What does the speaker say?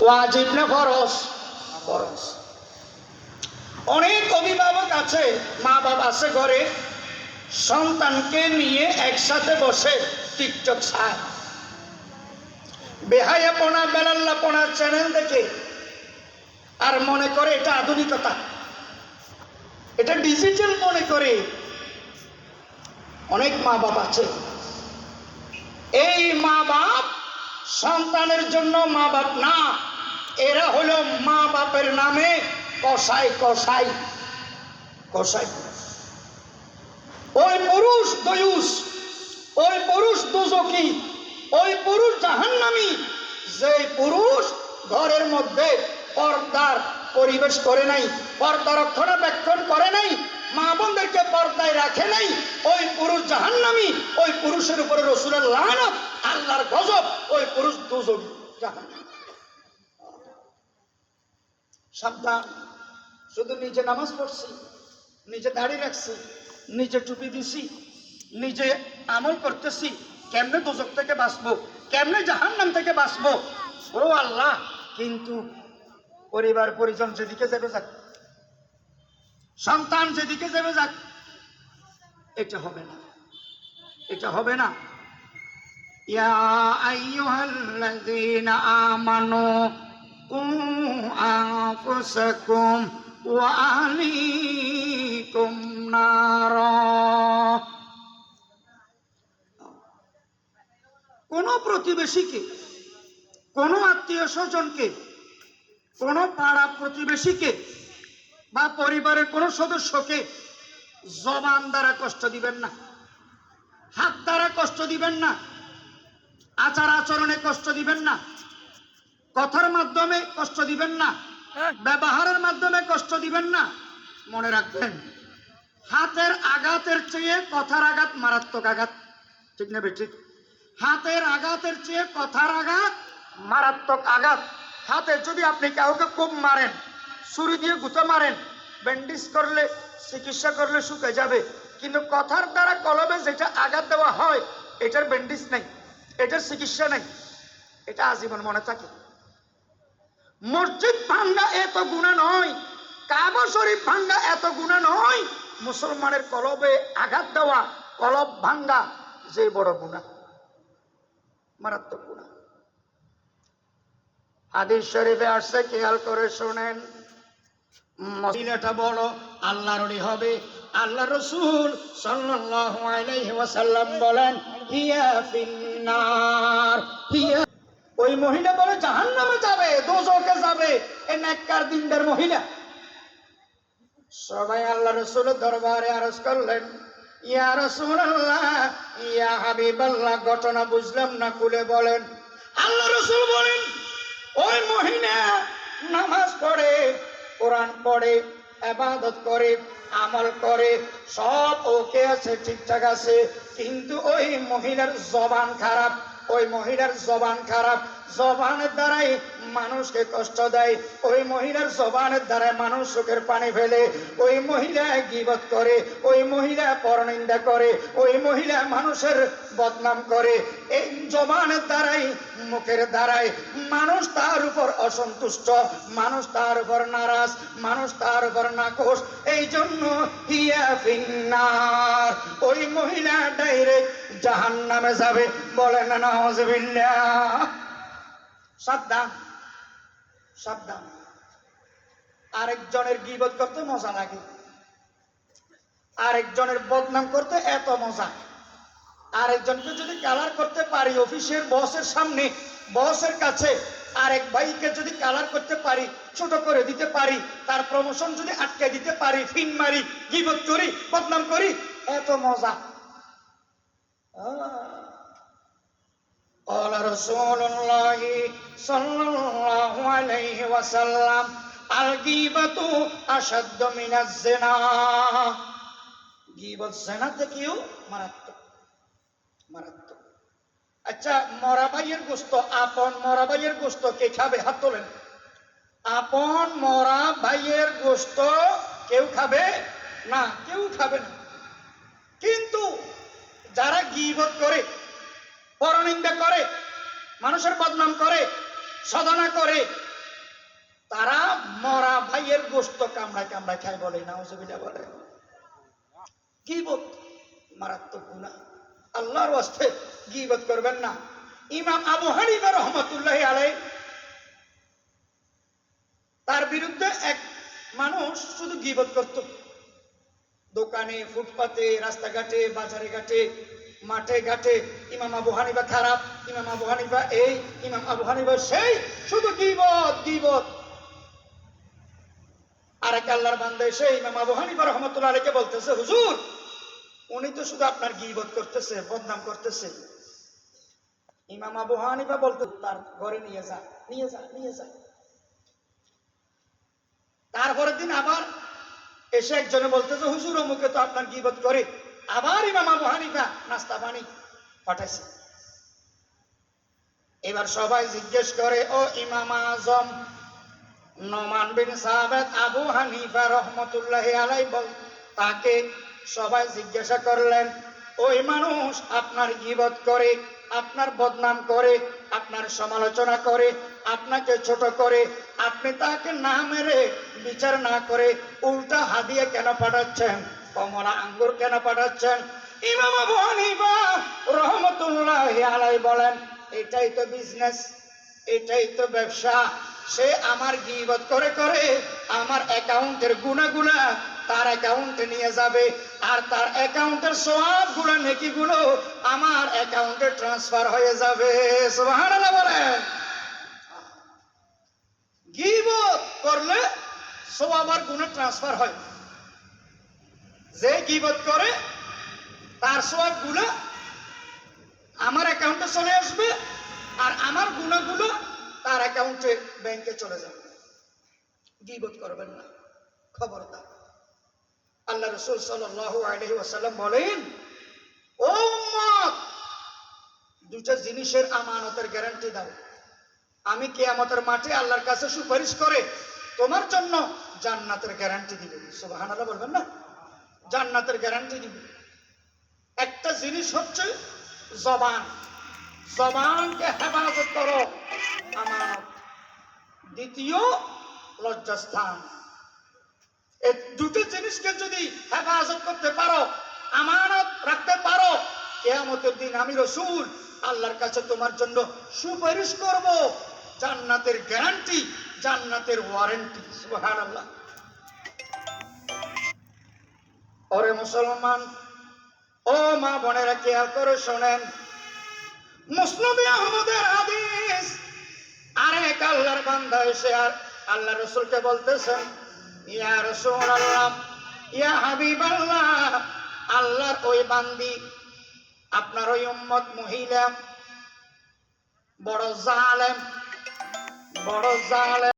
ওয়াজিব না ফরজ? ফরজ। অনেক অভিভাবক আছে, মা বাবা আছে ঘরে, সন্তানকে নিয়ে একসাথে বসে টিকটক চায়, বেহায়াপনা বেলাল্লাপনা চ্যানেল দেখে, আর মনে করে এটা আধুনিকতা, এটা ডিজিটাল মনে করে। অনেক মা বাবা আছে, এই মা বাপ সন্তানের জন্য মা বাপ না, এরা হলো মা বাপের নামে কসাই কসাই কসাই। ওই পুরুষ দয়ুস, ওই পুরুষ দোজখী, ওই পুরুষ জাহান্নামী, যে পুরুষ ঘরের মধ্যে পর্দার পরিবেশ করে নাই, পর্দা রক্ষণাবেক্ষণ করে নাই, মা বোনদেরকে পর্দায় রাখে নাই, ওই পুরুষ জাহান্নামী। ওই পুরুষের উপরে রাসূলের লানত, আল্লাহর গজব, ওই পুরুষ দোজখী জাহান্নামী। সাবধান। শুধু নিজে নামাজ পড়ছি, নিজে দাড়ি রাখছি, নিজে টুপি দিছি, নিজে আমল করতেছি, কেমনে দোজখ থেকে বাঁচবো, কেমনে জাহান্নাম থেকে বাঁচবো, ও আল্লাহ। কিন্তু পরিবার পরিজন যেদিকে যাবে যাক, সন্তান যেদিকে যাবে যাক, এটা হবে না, এটা হবে না। ইয়া আইয়ুহাল্লাযীনা আমানু কু আনফুসাকুম ওয়া আহলিকুম নারা। কোন প্রতিবেশীকে, কোন আত্মীয় স্বজনকে, কোন পাড়া প্রতিবেশীকে বা পরিবারের কোন সদস্যকে জবান দ্বারা কষ্ট দিবেন না, হাত দ্বারা কষ্ট দিবেন না, আচার আচরণে কষ্ট দিবেন না, কথার মাধ্যমে কষ্ট দিবেন না, ব্যবহারের মাধ্যমে কষ্ট দিবেন না। মনে রাখবেন, হাতের আঘাতের চেয়ে কথার আঘাত মারাত্মক আঘাত, ঠিক না ঠিক? হাতের আঘাতের চেয়ে কথার আঘাত মারাত্মক আঘাত। হাতে যদি আপনি কাউকে খুব মারেন, ছুরি দিয়ে গুঁতো মারেন, ব্যান্ডেজ করলে, চিকিৎসা করলে শুকে যাবে, কিন্তু কথার দ্বারা কলবে যেটা আঘাত দেওয়া হয়, এটার ব্যান্ডেজ নেই, এটার চিকিৎসা নেই, এটা আজীবন মনে থাকে। মসজিদ ভাঙ্গা এত গুনাহ নয়, কাবা শরীফ ভাঙ্গা এত গুনাহ নয়, মুসলমানের কলবে আঘাত দেওয়া, কলব ভাঙ্গা যে বড় গুনাহ, মারাত্মক গুনাহ। হাদিস শরীফে আসছে, খেয়াল করে শুনেন, মহিলাটা বড় আল্লাহর ওলি হবে। আল্লাহ রাসূল সাল্লাল্লাহু আলাইহি ওয়াসাল্লাম বলেন, হিয়া ফিন্নার, হিয়া। ওই মহিলা বলে জাহান্নামে যাবে, দোজখে যাবে, এই নেককার দিনদার মহিলা। সবাই আল্লাহ রাসূলের দরবারে আরজ করলেন, ইয়া রাসূলুল্লাহ, ইয়া হাবিবাল্লাহ, ঘটনা বুঝলাম না, খুলে বলেন। আল্লাহ রাসূল বলেন, ওই মহিলা নামাজ পড়ে, কোরআন পড়ে, ইবাদত করে, আমল করে, সব ওকে আছে, ঠিকঠাক আছে, কিন্তু ওই মহিলার জবান খারাপ, ওই মহিলার জবান খারাপ, জবানের দ্বারাই মানুষকে কষ্ট দেয়, ওই মহিলার জবানের দ্বারা মানুষ চোখের পানি ফেলে, ওই মহিলা গীবত করে, ওই মহিলা পরনিন্দা করে, ওই মহিলা মানুষের বদনাম করে। এই জবানের দ্বারাই, মুখের দ্বারাই মানুষ তার উপর অসন্তুষ্ট, মানুষ তার উপর নারাজ, মানুষ তার উপর নাখোশ। এই জন্য হিয়া ফিন্নার, ওই মহিলা ডাইরেক্ট জাহান্নামে যাবে। বলেন না নাউযুবিল্লাহ। সাবধান, সাবধান। আরেকজনের গীবত করতে মজা লাগে, আরেকজনের বদনাম করতে এত মজা। আরেকজনকে যদি কালার করতে পারি অফিসের বসের সামনে, বসের কাছে, আরেক ভাইকে যদি কালার করতে পারি, ছোট করে দিতে পারি, তার প্রমোশন যদি আটকে দিতে পারি, ফিন মারি, গীবত করি, বদনাম করি, এত মজা। قال رسول الله صلى الله عليه وسلم الغيبة أشد من الزنا। গীবত জিনা থেকেও মারাত্মক, মারাত্মক। আচ্ছা, মরা ভাইয়ের গোশত, আপন মরা ভাইয়ের গোশত কে খাবে? হাত তোলেন। আপন মরা ভাইয়ের গোশত কেউ খাবে না, কেউ খাবে না। কিন্তু যারা গীবত করে, পরনিন্দা করে, মানুষের বদনাম করে, সাধনা করে, তারা মরা ভাইয়ের গোশত কামড়ায় কামড়ায় খায়, বলে নাউজুবিল্লাহ, বলে গীবত মারাত্মক গুনাহ। আল্লাহর ওয়াস্তে গীবত করবেন না। ইমাম আবু হানিফা রহমাতুল্লাহি আলাইহি, তার বিরুদ্ধে এক মানুষ শুধু গীবত করত, দোকানে, ফুটপাতে, রাস্তাঘাটে, বাজারে ঘাটে, মাঠে ঘাটে, ইমাম আবু হানিফা খারাপ, ইমাম আবু হানিফা এই, ইমাম আবু হানিফা সেই, শুধু গীবত গীবত। আরেক আল্লাহর বান্দা এসে ইমাম আবু হানিফা রহমাতুল্লাহ আলাইহিকে বলতেছে, হুজুর উনি তো শুধু আপনার গীবত করতেছে, বদনাম করতেছে। ইমাম আবু হানিফা বলতে, তার ঘরে নিয়ে যা, নিয়ে যা, নিয়ে যা। তারপরের দিন আবার এসে একজনে বলতেছে, হুজুর অমুকে তো আপনার গীবত করে। আবার ইমাম আবু হানিফা নাস্তা পানি পাঠাইছে। এবার সবাই জিজ্ঞেস করে, ও ইমাম আজম নোমান বিন সাবিত আবু হানিফা রহমতুল্লাহি আলাইহি বল, তাকে সবাই জিজ্ঞাসা করলেন, ওই মানুষ আপনার গীবত করে, আপনার বদনাম করে, আপনার সমালোচনা করে, আপনাকে ছোট করে, আপনি তাকে না মেরে বিচার না করে উল্টা হাদিয়া কেন পাঠাচ্ছেন, কমলা আঙ্গুর কেন পাঠাচ্ছেন? ইমাম আবু হানিফা রহমতুল্লাহি আলাইহি বলেন, এটাই তো বিজনেস, এটাই তো ব্যবসা। সে আমার গীবত করে করে আমার অ্যাকাউন্টের গুনাহগুলো তার অ্যাকাউন্টে নিয়ে যাবে, আর তার অ্যাকাউন্টের সওয়াবগুলো, নেকিগুলো আমার অ্যাকাউন্টে ট্রান্সফার হয়ে যাবে। সুবহানাল্লাহ বলেন। গীবত করলে সওয়াব আর গুনাহ ট্রান্সফার হয়। যে গীবত করে তার সওয়াবগুলো আমার অ্যাকাউন্টে চলে আসবে, আর আমার গুনাহগুলো তার অ্যাকাউন্টে, ব্যাংকে চলে যাবে। গীবত করবেন না, খবরদার। আল্লাহ রাসূল সাল্লাল্লাহু আলাইহি ওয়াসাল্লাম বলেন, ও উম্মত, দুটো জিনিসের আমানতের গ্যারান্টি দাও, আমি কিয়ামতের মাঠে আল্লাহর কাছে সুপারিশ করে তোমার জন্য জান্নাতের গ্যারান্টি দিব। সুবহানাল্লাহ বলবেন না? জান্নাতের গ্যারান্টি দিব। একটা জিনিস হচ্ছে জবান, জবানকে হেফাজত করো, আমানত। দ্বিতীয় লজ্জাস্থান। এই দুটো জিনিসকে যদি হেফাজত করতে পারো, আমানত রাখতে পারো, কিয়ামতের দিন আমি রাসূল আল্লাহর কাছে তোমার জন্য সুপারিশ করব, জান্নাতের গ্যারান্টি, জান্নাতের ওয়ারেন্টি। সুবহানাল্লাহ। ওরে মুসলমান, ও মা বোনেরা, খেয়াল করে শোনেন, মুসনাদে আহমদের হাদিস। আরেক আল্লাহর বান্দা এসে আর আল্লাহ রাসূলকে বলতেছেন, ইয়া রাসূলুল্লাহ, ইয়া হাবিবাল্লাহ, আল্লাহর ওই বান্দি, আপনার ওই উম্মত মহিলা বড় জালেম, বড় জালেম।